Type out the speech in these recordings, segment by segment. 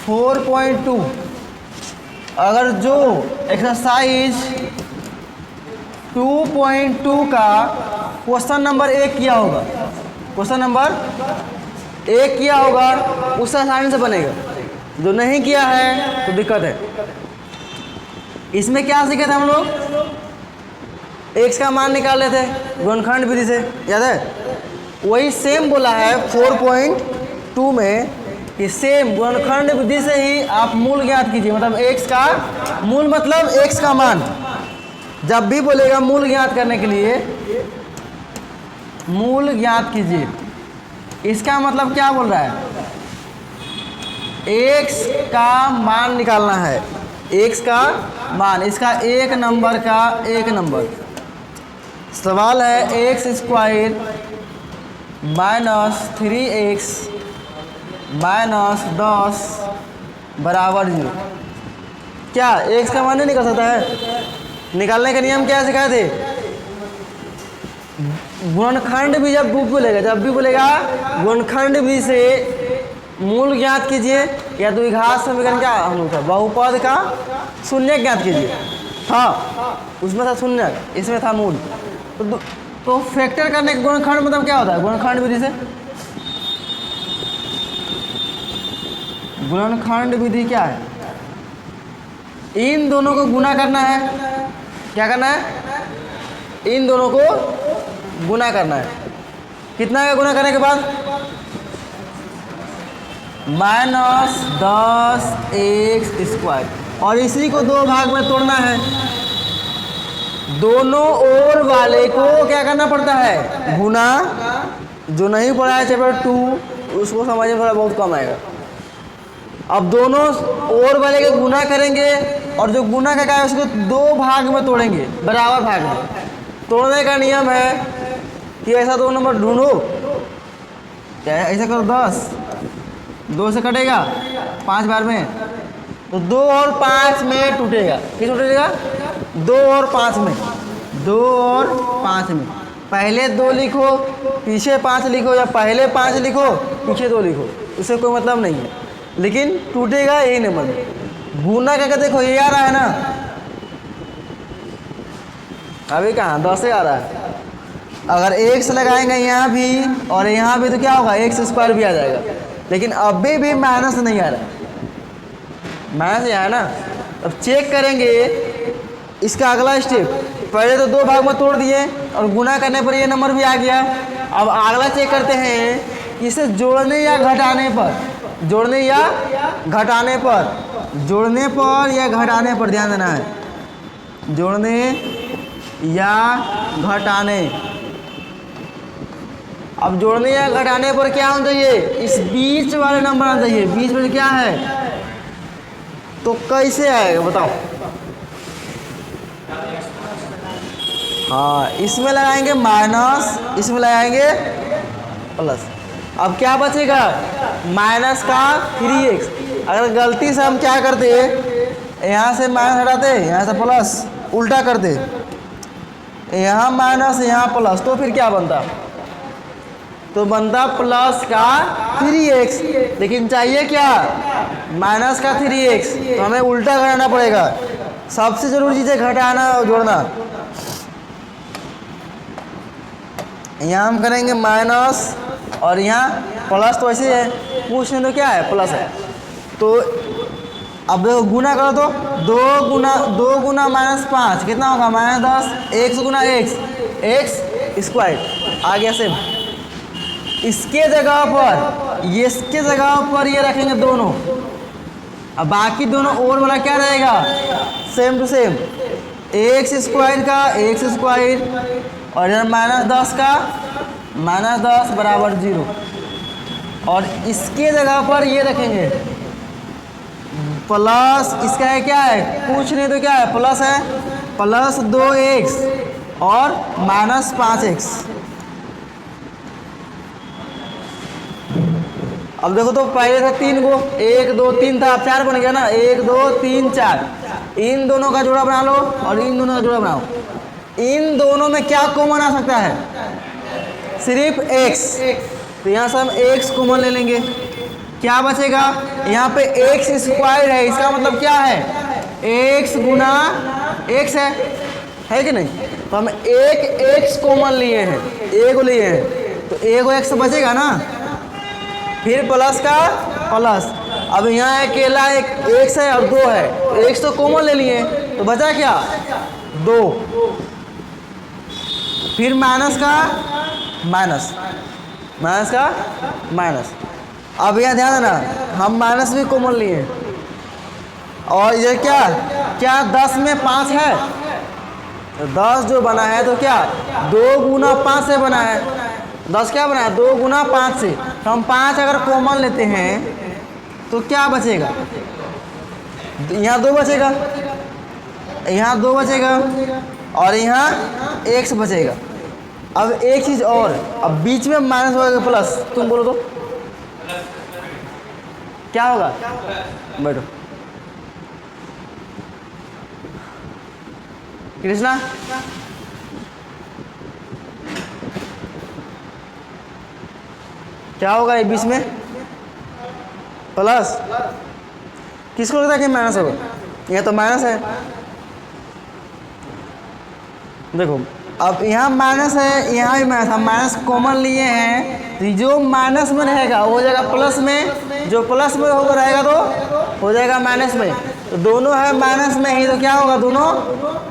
4.2, अगर जो एक्सरसाइज 2.2 का क्वेश्चन नंबर 1 किया होगा, क्वेश्चन नंबर 1 किया होगा, उससे आसानी से बनेगा। जो नहीं किया है तो दिक्कत है। इसमें क्या सीखे थे हम लोग? x का मान निकाल लेते गुणनखंड विधि से, याद है? वही सेम बोला है 4.2 में कि सेम गुणनखंड विधि से ही आप मूल ज्ञात कीजिए। मतलब x का मूल मतलब x का मान। जब भी बोलेगा मूल ज्ञात करने के लिए मूल ज्ञात कीजिए, इसका मतलब क्या बोल रहा है? x का मान निकालना है, x का मान, इसका एक नंबर का एक नंबर। सवाल है x square minus 3x minus 10 बराबर 0। क्या x का मान नहीं निकल सकता है? निकालने का नियम क्या सिखाए थे? गुणनखंड भी जब भी बोलेगा गुणनखंड भी से मूल ज्ञात कीजिए, या द्विघात समीकरण क्या हम लोग था, बहुपद का शून्य ज्ञात कीजिए। हाँ, उसमें था शून्य, इसमें था मूल। तो फैक्टर करने का गुणनखंड मतलब क्या होता है? गुणनखंड विधि से, गुणनखंड विधि क्या है? इन दोनों को गुना करना है। क्या करना है? इन दोनों को गुना करना है। कितना का गुना करने के बाद? माइनस 10x स्क्वायर, और इसी को दो भाग में तोड़ना है। दोनों ओर वाले को क्या करना पड़ता है? गुना। जो नहीं पढ़ा है चैप्टर 2 उसको समझ में थोड़ा बहुत कम आएगा। अब दोनों ओर वाले के गुना करेंगे, और जो गुना का है उसको दो भाग में तोड़ेंगे, बराबर भाग में। तोड़ने का नियम है कि ऐसा दो नंबर ढूंढो, क्या है? ऐसा करो 10, 2 से कटेगा 5 बार में, तो 2 और 5 में टूटेगा। किस टूटेगा? 2 और 5 में, 2 और 5 में। पहले 2 लिखो पीछे 5 लिखो, या पहले 5 लिखो पीछे 2 लिखो, उससे कोई मतलब नहीं है, लेकिन टूटेगा यही नंबर में। गुना करके देखो, ये आ रहा है ना, अभी कहाँ 10 से आ रहा है। अगर x लगाएंगे यहाँ भी और यहाँ भी तो क्या होगा? x स्क्वायर भी आ जाएगा। लेकिन अभी भी माइनस नहीं आ रहा है, माइनस यहाँ है ना। अब चेक करेंगे इसका अगला स्टेप। पहले तो दो भाग में तोड़ दिए और गुना करने पर ये नंबर भी आ गया। अब अगला चेक करते हैं कि इसे जोड़ने या घटाने पर, जोड़ने या घटाने पर, जोड़ने पर या घटाने पर ध्यान देना है। जोड़ने या घटाने। अब जोड़ने या घटाने पर क्या होना चाहिए? इस बीच वाले नंबर आना चाहिए। बीच में क्या है? तो कैसे आएगा बताओ? हाँ, इसमें लगाएंगे माइनस, इसमें लगाएंगे प्लस। अब क्या बचेगा? माइनस का 3x। अगर गलती से हम क्या करते, यहाँ से माइनस हटाते, यहाँ से प्लस, उल्टा करते, यहाँ माइनस यहाँ प्लस, तो फिर क्या बनता? तो बनता प्लस का 3x। लेकिन चाहिए क्या? माइनस का 3x, तो हमें उल्टा करना पड़ेगा। सबसे जरूरी चीज़ है घटाना और जोड़ना। यहाँ हम करेंगे माइनस और यहाँ प्लस, तो ऐसे है, पूछने तो क्या है? प्लस है। तो अब देखो गुना करो तो 2 गुना माइनस 5 कितना होगा? -10। x गुना x स्क्वायर आ गया सेम। इसके जगह पर ये रखेंगे दोनों। अब बाकी दोनों और वाला क्या रहेगा? Same to same, x square का x स्क्वायर, और इधर -10 का -10 बराबर 0। और इसके जगह पर ये रखेंगे प्लस। इसका है क्या है? कुछ नहीं तो क्या है? प्लस है, प्लस 2x और -5x। अब देखो तो पहले था 3 गो, 1 2 3 था, अब 4 बन गया ना। 1 2 3 4, इन दोनों का जोड़ा बना लो और इन दोनों का जोड़ा बनाओ। इन दोनों में क्या कॉमन आ सकता है? सिर्फ x। तो यहाँ से हम एक्स कॉमन ले लेंगे, क्या बचेगा? यहाँ पे एक्स स्क्वायर है, इसका मतलब क्या है? एक्स गुना एक्स है कि नहीं? तो हम एक एक्स कॉमन लिए हैं, ए को लिए हैं, तो ए को एक्स बचेगा ना, फिर प्लस का प्लस। अब यहाँ अकेला एक एक्स है और 2 है, तो एक्स तो कॉमन ले लिए, तो बचा क्या? 2। फिर माइनस का माइनस, माइनस का माइनस। अब यहाँ ध्यान देना, हम माइनस भी कॉमन लिए, और ये क्या क्या 10 में 5 है, तो 10 जो बना है तो क्या 2 गुना 5 से बना है। 10 क्या बना है? 2 गुना 5 से। तो हम 5 अगर कॉमन लेते हैं तो क्या बचेगा? यहाँ 2 बचेगा, यहाँ 2 बचेगा, और यहाँ एक्स बचेगा। अब एक चीज़ और, अब बीच में माइनस होगा प्लस, तुम बोलो तो क्या होगा? बैठो कृष्णा, क्या होगा ये बीच में? प्लस। किसको लगता है कि माइनस होगा? ये तो माइनस है, देखो अब यहाँ माइनस है, यहाँ भी माइनस, हम माइनस कॉमन लिए हैं, तो जो माइनस में रहेगा वो हो जाएगा प्लस में, जो प्लस में होगा रहेगा तो हो जाएगा माइनस में। तो दोनों है माइनस में ही, तो क्या होगा? दोनों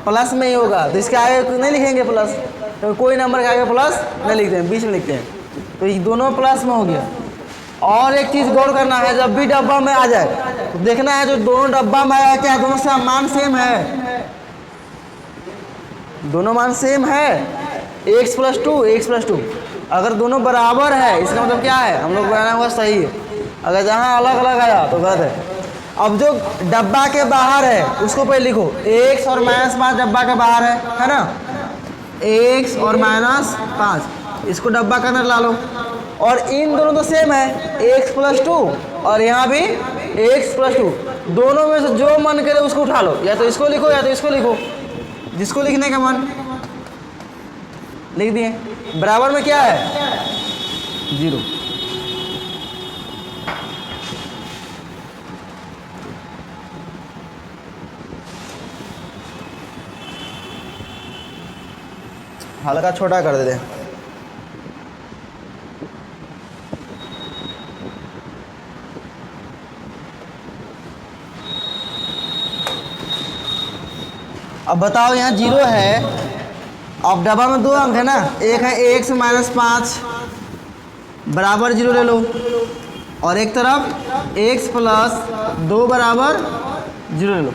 प्लस में ही होगा। तो इसके आगे नहीं लिखेंगे प्लस, तो कोई नंबर के आगे प्लस नहीं लिखते हैं, बीच में लिखते हैं, तो ये दोनों प्लस में हो गया। और एक चीज़ गौर करना है, जब भी डब्बा में आ जाए तो देखना है जो दोनों डब्बा में आया क्या दोनों से मान सेम है? दोनों मान सेम है, x + 2 x + 2। अगर दोनों बराबर है इसका मतलब क्या है? हम लोग बनाना हुआ सही है, अगर जहाँ अलग अलग आया तो गलत है। अब जो डब्बा के बाहर है उसको पहले लिखो, x और -5 डब्बा के बाहर है ना, x और -5, इसको डब्बा के अंदर ला लो। और इन दोनों तो सेम है, x + 2, और यहाँ भी x + 2। दोनों में से जो मन करे उसको उठा लो, या तो इसको लिखो या तो इसको लिखो, जिसको लिखने का मन लिख दिए। बराबर में क्या है? 0। हल्का छोटा कर देते हैं। अब बताओ यहाँ 0 है, अब डब्बा में 2 अंक है ना, एक है x - 5 बराबर 0 ले लो, और एक तरफ x + 2 बराबर 0 ले लो।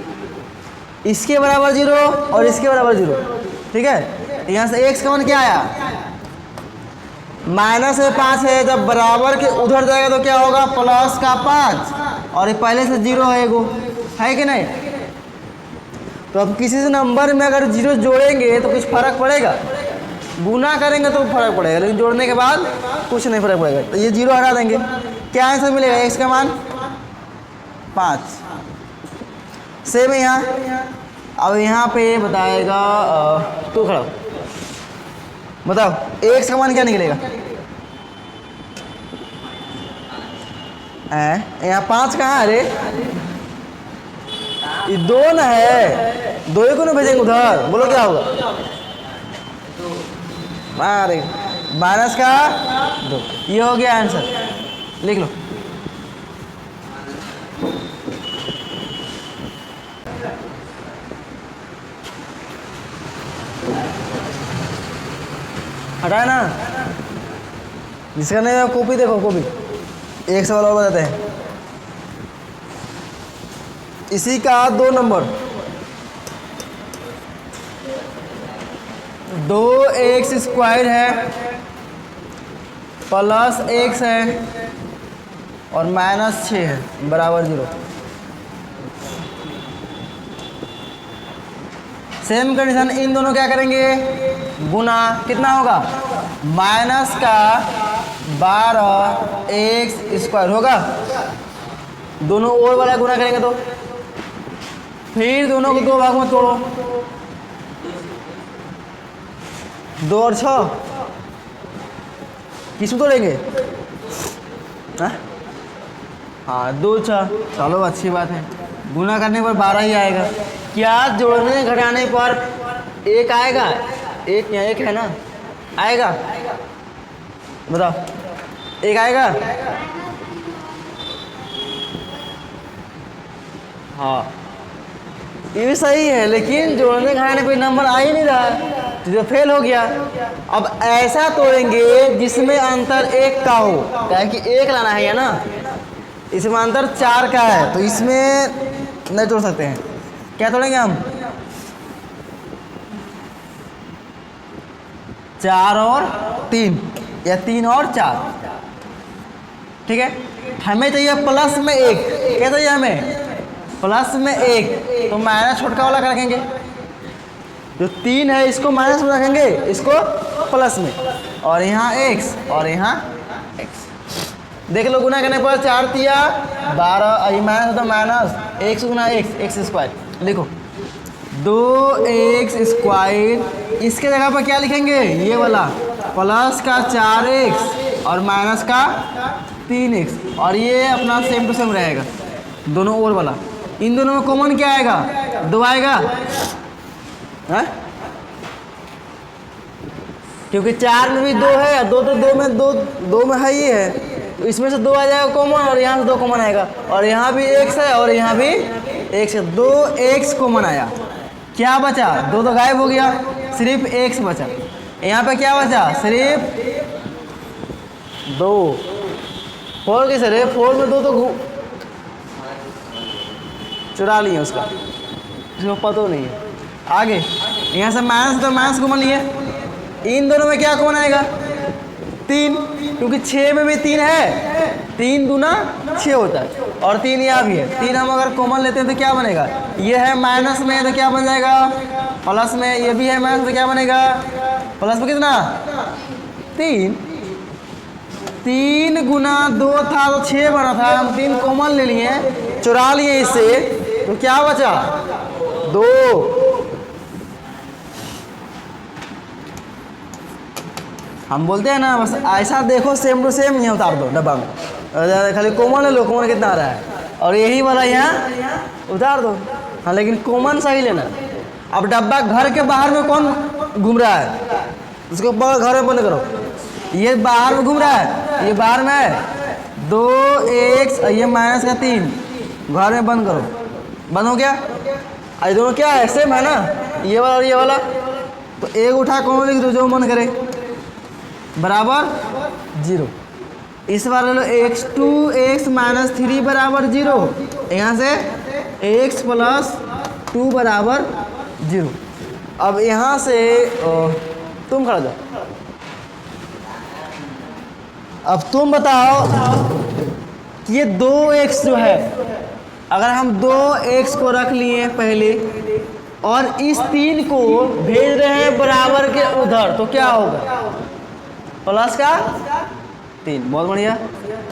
इसके बराबर 0 और इसके बराबर 0, ठीक है। यहाँ से x का मान क्या आया? -5 है, जब बराबर के उधर जाएगा तो क्या होगा? +5, और ये पहले से 0 है, एगो है कि नहीं? तो अब किसी से नंबर में अगर 0 जोड़ेंगे तो कुछ फ़र्क पड़ेगा? गुना करेंगे तो फर्क पड़ेगा, लेकिन जोड़ने के बाद कुछ नहीं फर्क पड़ेगा। तो ये 0 हटा देंगे, क्या आंसर मिलेगा? x का मान 5। सेम है यहाँ। अब यहाँ पे बताएगा, तो खड़ा बताओ x का मान क्या निकलेगा? यहाँ 5 कहाँ है रे? ये 2 न है, 2 को ना भेजेंगे उधर, बोलो क्या होगा? अरे माइनस का 2, ये हो गया आंसर, लिख लो। हटाए ना, जिसका नहीं कॉपी देखो, कॉपी एक सवाल और बताते हैं। इसी का 2 नंबर, 2x² है प्लस x है और -6 है बराबर 0। सेम कंडीशन, इन दोनों क्या करेंगे? गुना, कितना होगा? माइनस का 12x² होगा। दोनों और वाला गुना करेंगे तो फिर दोनों को 2 भागों में तोड़ो, 2 और 6 किसमें तोड़ेंगे? हाँ हाँ, 2 6, चलो अच्छी बात है। गुना करने पर 12 ही आएगा। क्या जोड़ने घटाने पर 1 आएगा? 1 यहाँ 1 है ना, आएगा? बताओ, 1 आएगा? हाँ, ये भी सही है, लेकिन जोड़ने घटाने पे नंबर आ ही नहीं रहा, तो फेल हो गया। अब ऐसा तोड़ेंगे जिसमें अंतर 1 का हो, क्या कि 1 लाना है या ना, इसमें अंतर 4 का है, तो इसमें नहीं तोड़ सकते हैं। क्या तोड़ेंगे हम? 4 और 3 या 3 और 4, ठीक है। हमें चाहिए प्लस में 1, क्या चाहिए हमें? प्लस में 1, तो माइनस छोटका वाला कर रखेंगे। जो 3 है इसको माइनस में रखेंगे, इसको प्लस में, और यहाँ x और यहाँ x। देख लो, गुना करने पर 4 तिया 12, ये माइनस होता माइनस x गुना x स्क्वायर। लिखो 2x स्क्वायर, इसके जगह पर क्या लिखेंगे? ये वाला प्लस का 4x और माइनस का 3x, और ये अपना सेम टू सेम रहेगा दोनों ओर वाला। इन दोनों में कॉमन क्या आएगा? 2 आएगा, है? क्योंकि 4 में भी 2 है, 2 तो 2 में है ही है, तो इसमें से 2 आ जाएगा कॉमन, और यहाँ से 2 कॉमन आएगा, और यहाँ भी x है और यहाँ भी x है, 2x कॉमन आया। क्या बचा? 2 तो गायब हो गया, सिर्फ x बचा। यहाँ पे क्या बचा? सिर्फ 2। 4 कैसे रे? 4 में 2 तो चुरा लिए उसका, इसको पता नहीं है। आगे यहाँ से माइनस, तो माइनस कॉमन लिए। इन दोनों में क्या कॉमन आएगा? 3, क्योंकि 6 में भी 3 है, 3 दूना 6 होता है, और 3 यहाँ भी है। 3 हम अगर कॉमन लेते हैं तो क्या बनेगा? ये है माइनस में, तो क्या बन जाएगा? प्लस में। ये भी है माइनस, तो क्या बनेगा? प्लस में कितना? 3। 3 गुना 2 था तो 6 बना था, हम 3 कॉमन ले लिए, चुरा लिए इससे, तो क्या बचा? 2। हम बोलते हैं ना, बस ऐसा देखो, सेम टू सेम यहाँ उतार दो डब्बा में, खाली कॉमन ले लो, कॉमन कितना आ रहा है, और यही वाला यहाँ उतार दो। हाँ, लेकिन कॉमन सही लेना। अब डब्बा घर के बाहर में कौन घूम रहा है? उसको घर में बंद करो। ये बाहर में घूम रहा है, ये बाहर में है 2x, ये माइनस का 3, घर में बंद करो। बंद हो गया। ये दोनों क्या है? सेम है ना, ये वाला और ये वाला, तो एक उठा कौन लिख दो जो मन करे, बराबर 0। इस बार ले लो x 2x माइनस 3 बराबर 0, यहाँ से x प्लस 2 बराबर 0। अब यहाँ से तुम खड़ा जाओ, अब तुम बताओ कि ये 2x जो है, अगर हम 2x को रख लिए पहले और इस 3 को भेज रहे हैं बराबर के उधर, तो क्या होगा? प्लस का 3। बहुत बढ़िया,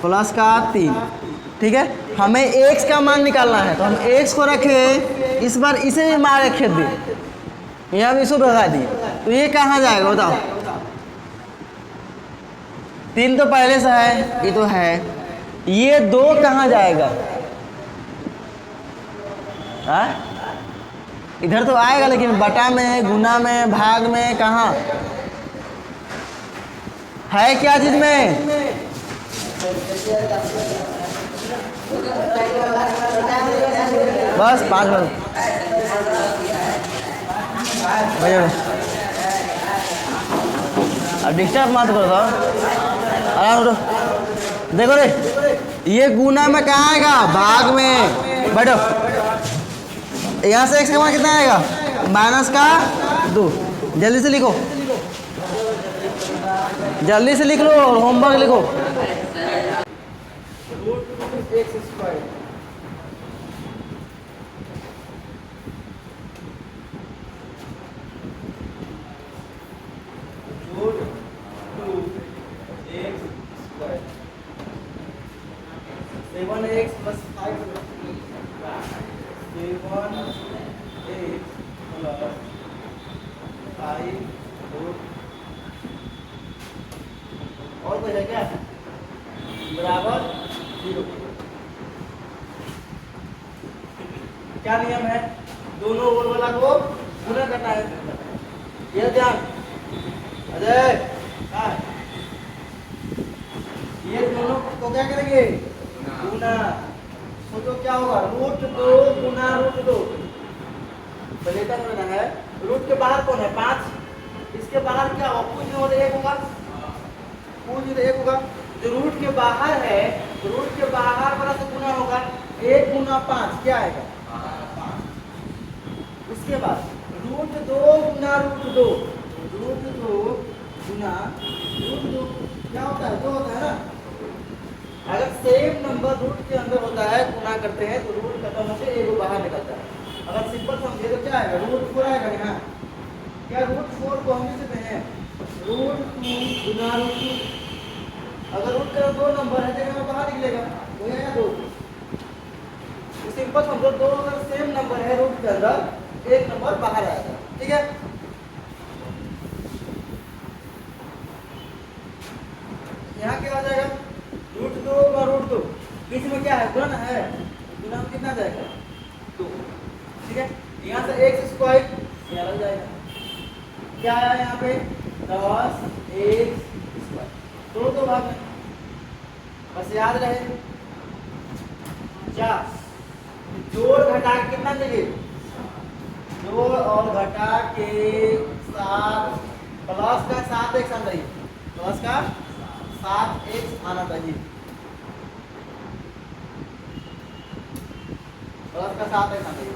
प्लस का 3। ठीक है, हमें x का मान निकालना है, तो हम x को रखे, इस बार इसे भी मार रखे दिए, यहाँ भी इसको भगा दिए, तो ये कहाँ जाएगा बताओ? 3 तो पहले से है, ये तो है, ये 2 कहाँ जाएगा? हाँ, इधर तो आएगा, लेकिन बटा में, गुना में, भाग में, कहाँ है? क्या चीज में? बस 5 मिनट भैया, अब डिस्टर्ब मत करो, आराम करो। देखो रे, ये गुना में कहाँ आएगा? भाग में। बैठो, यहाँ से x का मान कितना आएगा? माइनस का 2। जल्दी से लिखो, जल्दी से लिख लो और होमवर्क लिखो। और कोई है क्या? बराबर 0। क्या नियम है? दोनों ओर वाला को गुना करना है। ये ध्यान अजय, हाँ, ये दोनों को क्या करेंगे? गुना। तो क्या होगा? √2 गुना √2। बलेटा में है रूट के बाहर कौन है? 5। इसके बाहर क्या होगा? पूछ में होगा 1 होगा, पूछ में 1 होगा। जो रूट के बाहर है, रूट के बाहर वाला से गुना होगा। 1 गुना 5 क्या आएगा? 5। उसके बाद √2 गुना √2, √2 गुना √2 क्या होता है? 2 होता है ना। अगर सेम नंबर रूट के अंदर होता है, गुना करते हैं तो रूट खत्म होकर 1 बाहर निकलता है। अगर सिंपल समझे तो क्या आएगा? √4 आएगा यहाँ। क्या √4 को हम लिख सकते हैं √2 गुना √2। अगर रूट का 2 नंबर है तो यहाँ बाहर निकलेगा, हो जाएगा 2। तो सिंपल समझो, 2 अगर सेम नंबर है रूट के अंदर, 1 नंबर बाहर आएगा। ठीक है, यहाँ क्या आ जाएगा? √2 और √2 बीच में क्या है? गुणन है। गुणन में कितना जाएगा? 2। ठीक है, यहाँ से x² यहाँ लग जाएगा। क्या आया यहाँ पे? 10x²। दो भाग में, बस याद रहे। क्या जोड़ घटा के कितना चाहिए? जोड़ और घटा के साथ प्लस का 7x आना चाहिए, प्लस का 7x आना चाहिए, प्लस का 7x आना चाहिए।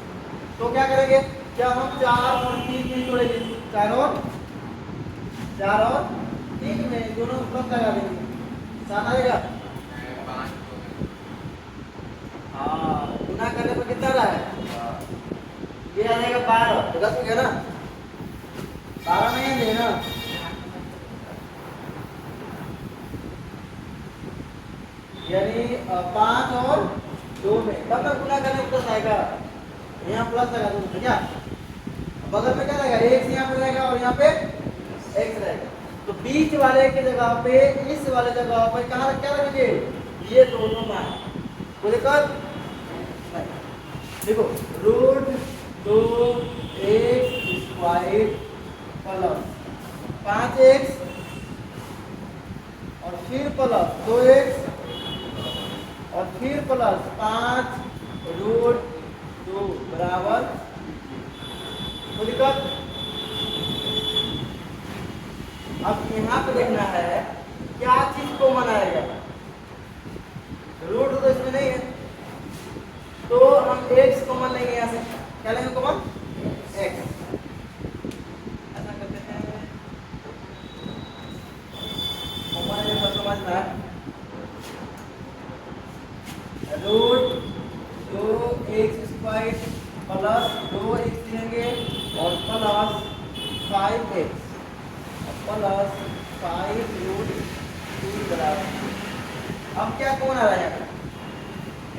तो क्या करेंगे? क्या हम 4 और 3 में जोड़ेंगे? 4 और 3 में दोनों प्लस लगा देंगे, 7 आएगा। हाँ, गुना करने पर कितना रहा है? ये आ जाएगा 12। तो 10 हो गया ना, 12 नहीं है ना। यानी 5 और 2 में तब तक गुना करने प्लस आएगा। यहाँ प्लस लगा दो क्या? बगल में क्या रहेगा? x यहाँ पे रहेगा और यहाँ पे x रहेगा। तो बीच वाले की जगह पे, इस वाले जगह पे कहाँ क्या रखेंगे? ये दोनों मान। कोई दिक्कत? देखो √2x² प्लस 5x और फिर प्लस 2x और फिर प्लस 5 √2 बराबर। कोई दिक्कत? अब यहाँ पे देखना है क्या चीज को मनाएगा। √2 तो इसमें नहीं है, तो हम x कॉमन लेंगे। यहाँ से क्या लेंगे कॉमन? x। ऐसा करते हैं, कॉमन लेने पर समझना है। √2x² प्लस 2x लेंगे और प्लस 5x प्लस 5√2 बराबर। अब क्या कौन आ रहा है?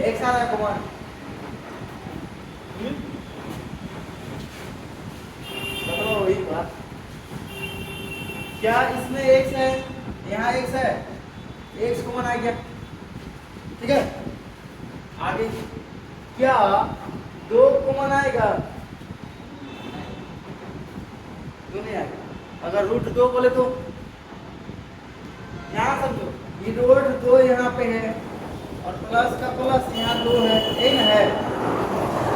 x आ रहा है कॉमन। बताओ वही बात। क्या इसमें x है? यहाँ x है, x कॉमन आ गया। ठीक है, आगे क्या 2 कॉमन आएगा? 2 नहीं आएगा। अगर √2 बोले तो यहाँ समझो, ये √2 यहाँ पे है और प्लस का प्लस यहाँ 2 है, यही ना है।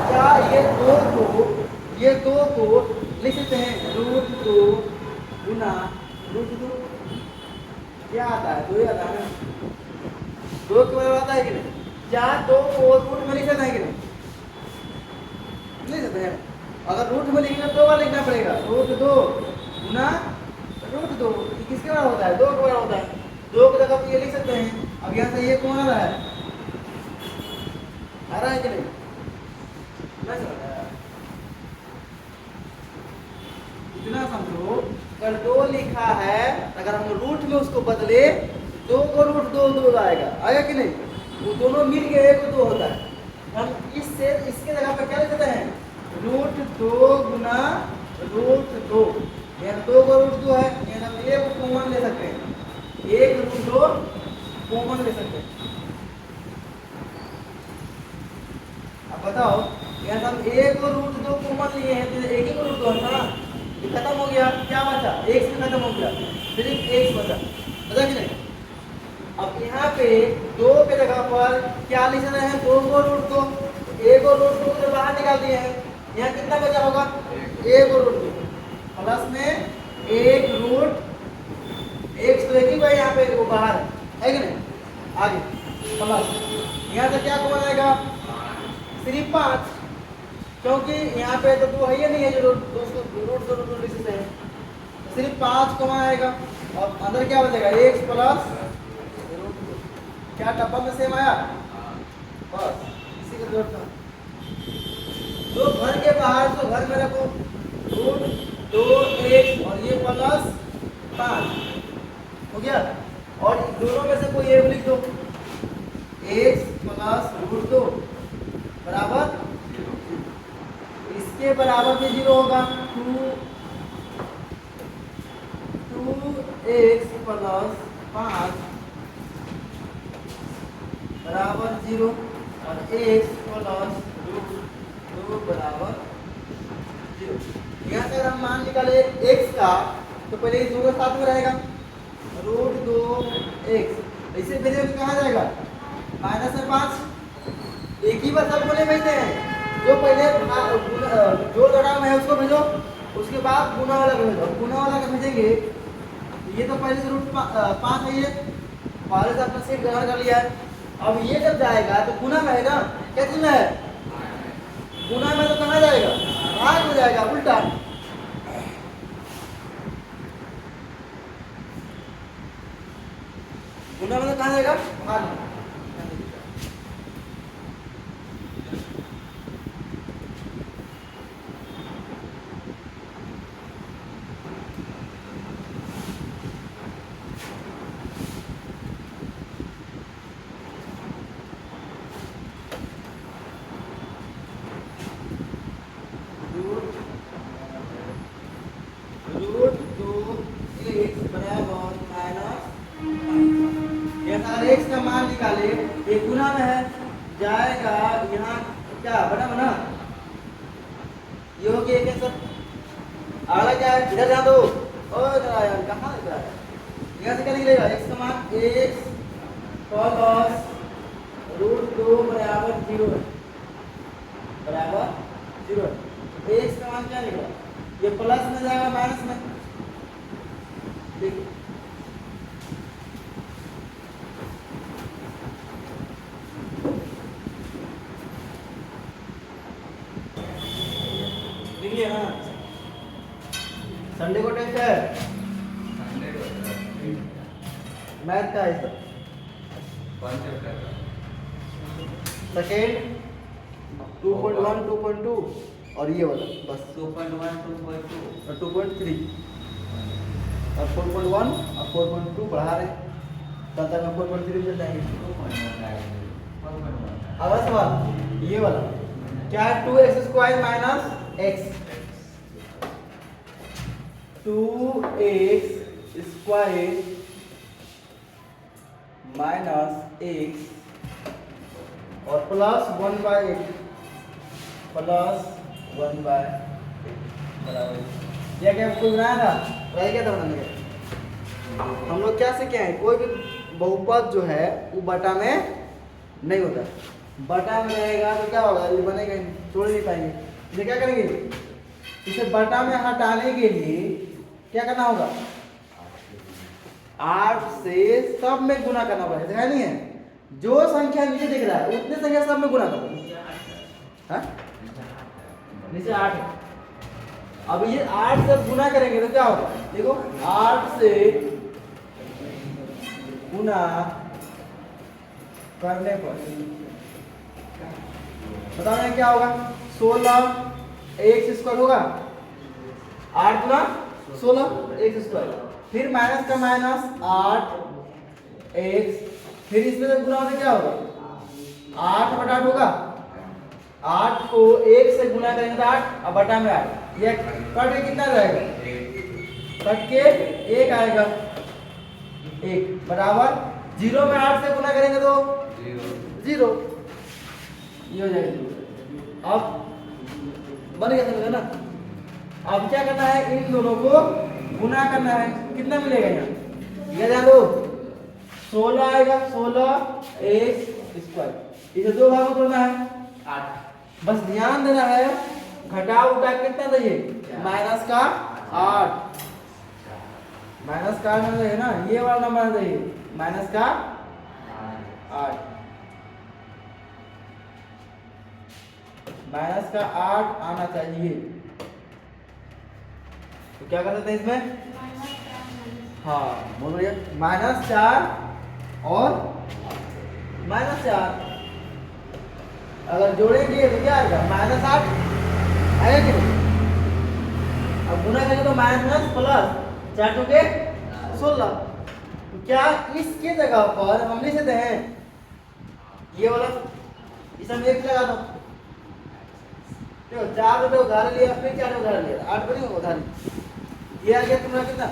क्या ये 2 को लिख सकते हैं √2 गुना √2? क्या आता है? 2 ही आता है ना। 2 के बराबर आता है कि नहीं? क्या 2 को रूट में लिख सकते हैं कि नहीं? लिख सकते हैं। अगर रूट में लिखेंगे 2 बार लिखना पड़ेगा। √2 गुना √2 किसके बराबर होता है? 2 के बराबर होता है। 2 की जगह पे ये लिख सकते हैं। अब यहाँ से ये कौन आ रहा है? आ रहा है कि नहीं? नहीं समझ आया? इतना समझो, अगर 2 लिखा है, अगर हम रूट में उसको बदले 2 को √2 आएगा, आएगा कि नहीं? वो दोनों मिल के 1 को 2 होता है। हम इससे इसके जगह पे क्या लिख सकते हैं? √2 गुना √2। यहाँ 2 को √2 है, यहाँ 1 को कॉमन ले सकते हैं। 1 √2 कॉमन ले सकते हैं। अब बताओ यहाँ हम 1 और √2 कॉमन लिए हैं, तो एक ही को √2 है ना, ये खत्म हो गया, क्या बचा, x भी खत्म हो गया, सिर्फ x बचा कि नहीं। अब यहाँ पे 2 के जगह पर क्या लिखना है, 2 को √2, 1 और √2 को बाहर निकाल दिए हैं, यहाँ कितना बचा होगा, 1 और √2 प्लस में 1 √, x तो एक ही भाई यहाँ पे वो बाहर है कि नहीं, आगे प्लस यहाँ से क्या कॉमन आएगा, सिर्फ 5, क्योंकि यहाँ पे तो 2 है ही नहीं है, जो दोस्तों √2 लिख है, सिर्फ 5 कॉमन आएगा और अंदर क्या बचेगा, x प्लस √2, क्या डब्बा में सेम आया, बस इसी का जरूरत था। तो घर के बाहर तो घर में रखो √2x और ये प्लस 5 हो गया, और दोनों में से कोई एक लिख दो, x प्लस √2 बराबर, इसके बराबर भी 0 होगा, 2x प्लस 5 बराबर 0 और x प्लस √2 बराबर 0। यहाँ से अगर हम मान निकाले x का, तो पहले इस 2 के साथ में रहेगा √2x, इसे भेजे तो कहाँ जाएगा, -5, एक ही बार सबको नहीं भेजते हैं, जो पहले जो लड़ा में है उसको भेजो, उसके बाद गुना वाला को भेजो, गुना वाला का भेजेंगे, ये तो पहले से √5 है, ये पहले से अपना सेट ग्रहण कर लिया है, अब ये जब जाएगा तो गुना में है ना, क्या चीज में है, गुना में तो कहाँ जाएगा, भाग में जाएगा, उल्टा, गुना में तो कहाँ जाएगा, भाग में। x का मान निकाले, ये गुना में है, जाएगा यहाँ क्या बना बना, ये हो गया कैसे, अगला क्या है, इधर ध्यान दो, और इधर आया, कहाँ इधर आया, यहाँ से क्या निकलेगा, x का मान x प्लस √2 बराबर 0 है, बराबर 0 है, x का मान क्या निकला, ये प्लस में जाएगा माइनस में, देखिए देखिए ना, संडे को टेस्ट है, मैथ का है सेकेंड 2.1 2.2 और ये वाला बस 2.1 2.2 और 2.3 और 4.1 और 4.2 बढ़ा रहे, कल तक हम 4.3 चल जाएंगे। अगला सवाल ये वाला क्या है, 2x² minus x, 2x² minus x और +1/8 प्लस 1/8 बराबर, यह क्या आपको बनाया था, ट्राई किया था बनाने का। हम लोग क्या सीखे हैं, कोई भी बहुपद जो है वो बटा में नहीं होता, बटा में रहेगा तो क्या होगा, ये बनेगा नहीं, छोड़ नहीं पाएंगे, इसे क्या करेंगे, इसे बटा में हटाने के लिए क्या करना होगा, 8 से सब में गुना करना पड़ेगा, है नहीं है, जो संख्या नीचे दिख रहा है उतने संख्या सब में गुना करो, हाँ नीचे 8 है, अब ये 8 से गुना करेंगे तो क्या होगा, देखो 8 से गुना करने पर बताओ क्या होगा, 16x² होगा, 8 गुना 16x², फिर माइनस का माइनस 8x, फिर इसमें से गुना होने क्या होगा, 8/8 होगा, 8 को 1 से गुना करेंगे तो 8 और बटा में 8, ये कट के कितना रहेगा, कट के 1 आएगा, 1 बराबर जीरो में 8 से गुना करेंगे तो जीरो, ये हो जाएगा। अब बन गया समझ ना। अब क्या करना है, इन दोनों को गुना करना है। कितना मिलेगा यहाँ, ये जान लो 16 आएगा, 16 एक्स स्क्वायर। इसे दो भागों में तोड़ना है 8। बस ध्यान देना है, घटा उठा कितना चाहिए, माइनस का 8, माइनस का 8 आना चाहिए ना, ये वाला नंबर आना चाहिए माइनस का 8, माइनस का 8 आना चाहिए। तो क्या कर सकते हैं इसमें, हाँ बोलो भैया, -4 और -4 अगर जोड़ेंगे तो क्या आएगा, -8 आएगा कि नहीं। अब गुना करेंगे तो माइनस प्लस 4 2 के 16। तो क्या इसके जगह पर हम लिख सकते हैं ये वाला, इसे हम एक लगा दो, देखो 4 रुपये उधार लिया, फिर 4 उधार लिया, 8 बनी उधार, ये आ गया तुम्हारा कितना,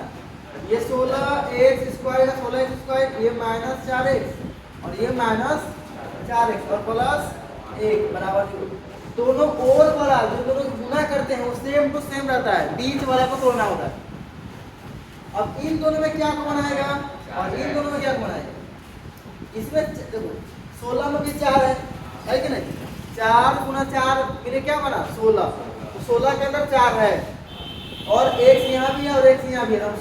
ये 16 एक्स स्क्वायर का 16 एक्स स्क्वायर, ये -4x और ये -4x और प्लस 1 बराबर 0। दोनों और वाला जो दोनों गुना करते हैं वो सेम टू सेम रहता है, बीच वाला को तोड़ना होता है। अब इन दोनों में क्या कॉमन आएगा और इन दोनों में क्या कॉमन आएगा, इसमें देखो 16 में भी 4 है कि नहीं, 4 गुना 4 मिले क्या बना 16, तो 16 के अंदर 4 है और x यहाँ भी है और x यहाँ भी है, हम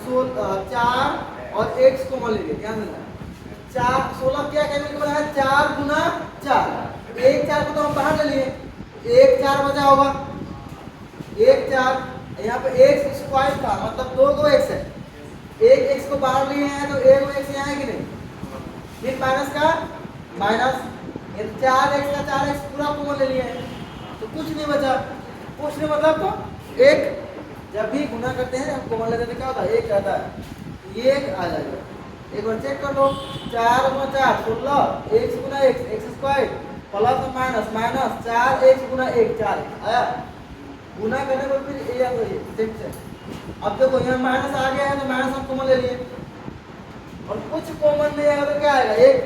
4 और x को मान लीजिए, ध्यान देना 4 16 क्या मिलकर बना है 4 गुना 4, 1 4 को तो हम बाहर ले लिए, 1 4 बचा होगा, 1 4 यहाँ पे x स्क्वायर था मतलब 2 x है, एक x को बाहर लिए हैं तो एक x यहाँ है कि नहीं, फिर माइनस का माइनस, ये 4x का 4x पूरा कॉमन ले लिए तो कुछ नहीं बचा, कुछ नहीं मतलब तो एक, जब भी गुना करते हैं कॉमन लेते हैं क्या होता है, एक रहता है, ये एक आ जाएगा। एक बार चेक कर लो, 4 गुना 4 16 x गुना x square plus minus minus 4x गुना 1 4 आया, गुना करने पर फिर ये आता है ठीक है। अब देखो यहाँ माइनस आ गया है तो माइनस हम कॉमन ले लिए और कुछ कॉमन नहीं आएगा तो क्या आएगा, एक,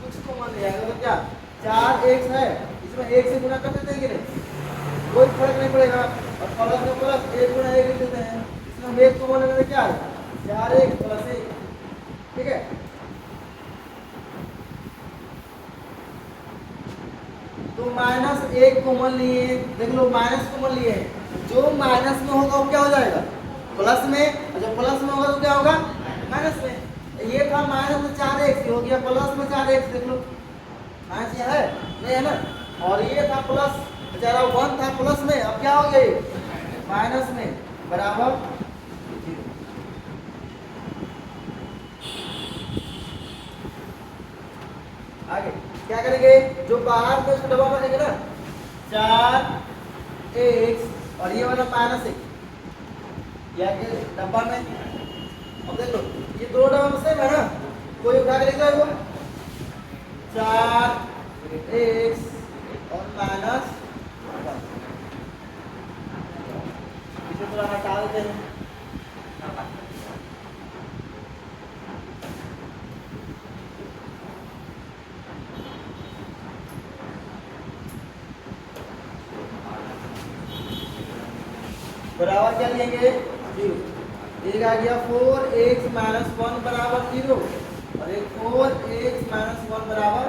कुछ कॉमन नहीं आएगा तो क्या 4x है, इसमें 1 से गुना कर देते हैं कि नहीं, कोई फर्क नहीं पड़ेगा, और प्लस में प्लस 1 गुना 1 लिख देते हैं, इसमें हम 1 कॉमन लेने क्या आएगा 4x प्लस 1, ठीक है। तो -1 कॉमन लिए, देख लो माइनस कॉमन लिए, जो माइनस में होगा वो क्या हो जाएगा प्लस में, और जब प्लस में होगा तो क्या होगा माइनस में। ये था माइनस में 4x हो गया प्लस में 4x, देख लो माइनस यहाँ है नहीं है ना, और ये था प्लस बेचारा 1 था प्लस में, अब क्या हो गया ये माइनस में बराबर 0। आगे क्या करेंगे, जो बाहर में उसको डबल बनेगा ना 4x और ये वाला -1 या के डब्बा में, अब देख लो ये दो डब्बा में सेम है ना, कोई उठा के लिख दो 4x और माइनस, इसे थोड़ा हटा देते हैं, बराबर क्या लेंगे 0, एक आ गया 4x - 1 बराबर 0 और एक 4x - 1 बराबर,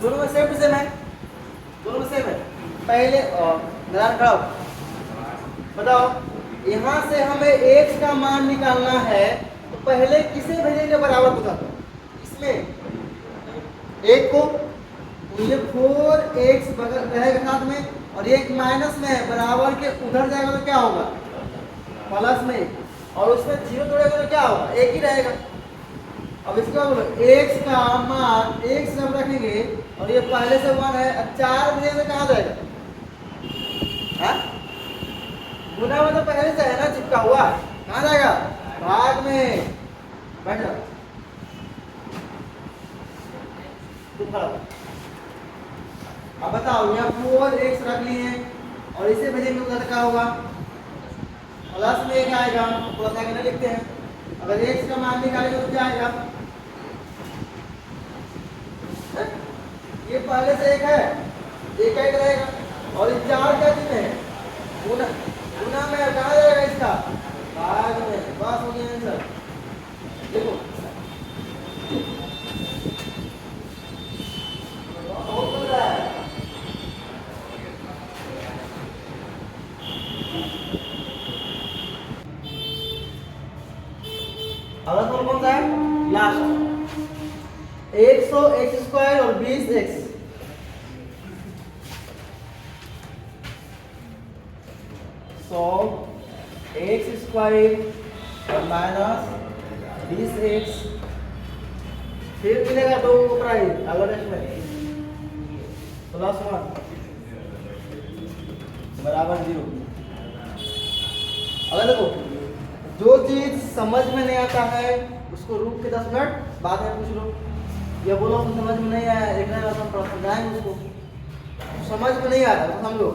दोनों में सेम टू सेम है, दोनों में सेम है। पहले ध्यान रखो, बताओ यहाँ से हमें x का मान निकालना है तो पहले किसे भेजेंगे बराबर बता दो, इसमें एक को, तो ये 4x बगल रहेगा साथ में और एक माइनस में है बराबर के उधर जाएगा तो क्या होगा प्लस में, और उसमें 0 जोड़ेगा तो क्या होगा एक ही रहेगा। अब इसके बाद बोलो x का मान x सब रखेंगे और ये पहले से 1 है, अब 4 बजे से कहाँ जाएगा, हाँ गुना में तो पहले से है ना चिपका हुआ, कहाँ जाएगा भाग में, बैठ जाओ तुम खड़ा। अब बताओ यहाँ 4x रख लिए हैं और इसे भेजेंगे उधर क्या होगा प्लस में 1 आएगा, प्लस आगे ना लिखते हैं, अगर x का मान निकालेंगे तो क्या आएगा ये पहले से एक है, एक एक रहेगा, और ये 4 क्या चीज है, गुना गुना में कहाँ जाएगा इसका, भाग में। बस हो गया आंसर। देखो बहुत बन रहा है। अगला सवाल कौन सा है, लास्ट। 100 एक्स स्क्वायर और 20 एक्स, 100 एक्स स्क्वायर और माइनस 20 एक्स, फिर मिलेगा 2 प्राइस अगले में +1 बराबर 0। अगर देखो जो चीज समझ में नहीं आता है उसको रुक के 10 मिनट बाद में पूछ लो, ये बोलो कि समझ में नहीं आया, देखना है हम समझाएंगे उसको। समझ में नहीं आ रहा तो समझो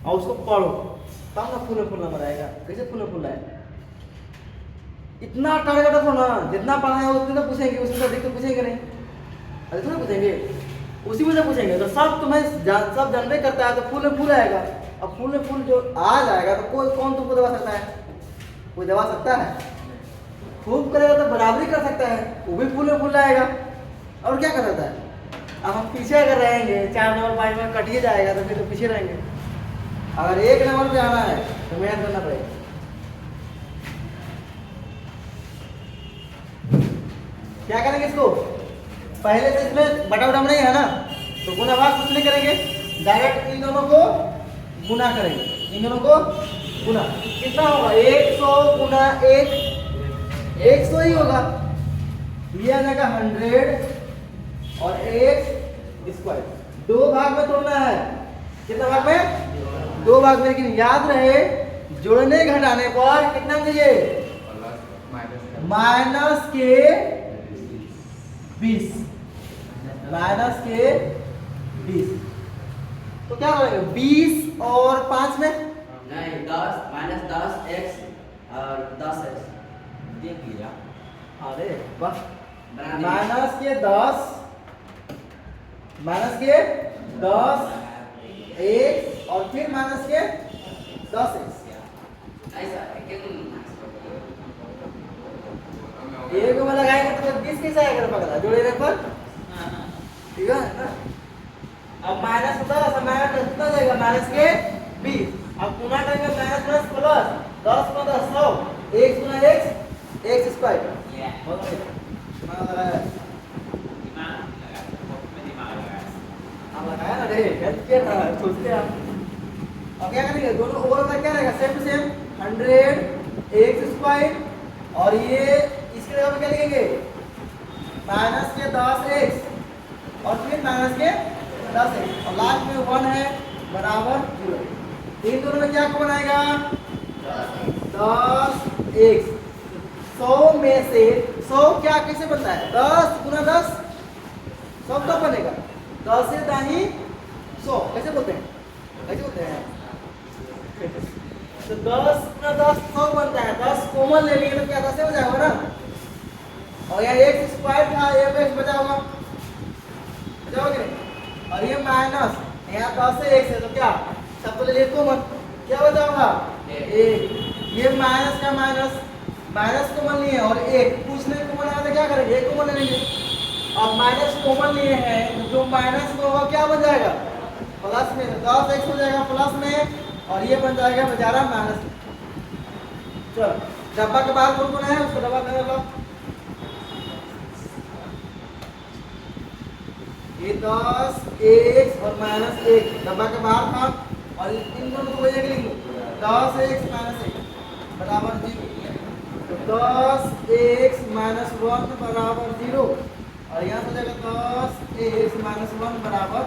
और उसको पढ़ो, तब ना फूल नंबर आएगा। कैसे फूल है, इतना टारगेट रखो ना, जितना पढ़ा है उतने तो पूछेंगे, उससे अधिक तो पूछेंगे नहीं, अधिक थोड़ा पूछेंगे, उसी में से पूछेंगे। तो सब तुम्हें सब जनरेट करता है तो फूल आएगा। अब फूल जो आ जाएगा तो कोई कौन तुमको दबा सकता है, कोई दबा सकता है? खूब करेगा तो बराबरी कर सकता है, वो भी फूल आएगा। और क्या कर सकता है? अब हम पीछे अगर रहेंगे 4 नंबर 5 नंबर कटिए जाएगा तो फिर तो पीछे रहेंगे। अगर 1 नंबर पे आना है तो मेहनत करना पड़ेगा। क्या करेंगे इसको, पहले से इसमें बटा बटा नहीं है ना, तो गुना भाग कुछ नहीं करेंगे, डायरेक्ट इन दोनों को गुना करेंगे, इन दोनों को गुना। कितना होगा, 100 गुना 1 100 ही होगा। ये आ जाएगा 100 और 1 स्क्वायर। 2 भाग में तोड़ना है, कितना भाग में, 2 भाग में। लेकिन याद रहे जोड़ने घटाने पर कितना चाहिए, माइनस के 20, माइनस के 20। तो क्या करेंगे, 20 और 5 में नहीं 10 -10 x और 10 x देख लिया। अरे बस माइनस के 10 एक और फिर माइनस के 10 ऐसा एक में लगाएंगे तो 20 कैसे आएगा पकड़ा जोड़े पर, ठीक है ना। अब माइनस 10 माइनस कितना जाएगा, माइनस के 20। अब गुना करेंगे माइनस प्लस 10 × 10 100, 1 गुना x स्क्वायर। लगाया ना रे, हेल्प किया था, सोचते हैं आप। अब क्या करेंगे, दोनों ओवर का क्या रहेगा, same to same 100 x square और ये इसके जगह पे क्या लिखेंगे, माइनस के 10x और फिर माइनस के 10x और लास्ट में 1 है बराबर 0। इन दोनों में क्या कॉमन आएगा, 10x। 100 में से 100 क्या कैसे बनता है, 10 गुना 10 100 कब बनेगा, 10 से दाही 100 कैसे बोलते हैं, कैसे बोलते हैं। तो 10 गुना 10 100 बनता है, 10 कॉमन ले लेंगे तो क्या 10 हो जाएगा ना। और यहाँ x स्क्वायर था, x बचा होगा, बचाओगे नहीं। और ये माइनस यहाँ 10 से x है तो क्या सबको ले लिए कॉमन, क्या बचा होगा 1। ये माइनस का माइनस कॉमन लिए और 1 पूछने कॉमन आया तो क्या करेंगे, 1 कॉमन ले लेंगे। अब माइनस कॉमन लिए हैं तो जो माइनस में होगा क्या बन जाएगा, प्लस में, तो 10x हो जाएगा प्लस में और ये बन जाएगा बेचारा माइनस में। चलो डब्बा के बाहर कौन कौन है उसको डब्बा कर लो। ये 10x और -1 डब्बा के बाहर था और इन दोनों को वही लिख लो, 10x - 1 बराबर 0। तो 10x - 1 बराबर 0 और यहाँ हो जाएगा 10x - 1 बराबर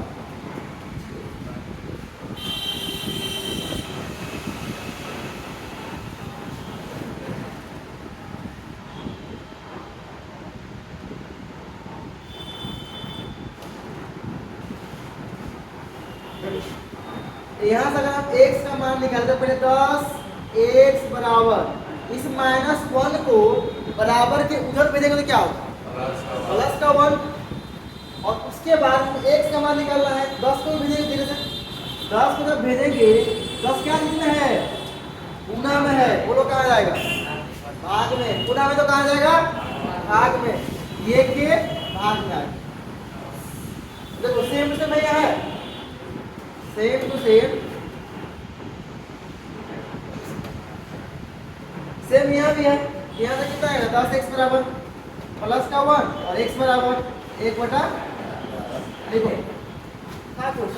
0। यहाँ से अगर आप x का मान निकालते पहले 10x बराबर इस -1 को बराबर के उधर भेजेंगे तो क्या होगा, प्लस का 1 और उसके बाद x का मान निकालना है। 10 को भेजेंगे धीरे से, 10 को जब भेजेंगे 10 क्या कितने है गुना में है, बोलो कहाँ जाएगा भाग में, गुना में तो कहाँ जाएगा भाग में, ये के भाग में आएगा। देखो सेम टू सेम है, यहाँ है सेम टू सेम, सेम यहाँ भी है। यहाँ से कितना आएगा 10x बराबर प्लस का 1 और x बराबर 1 बटा, देखो क्या कुछ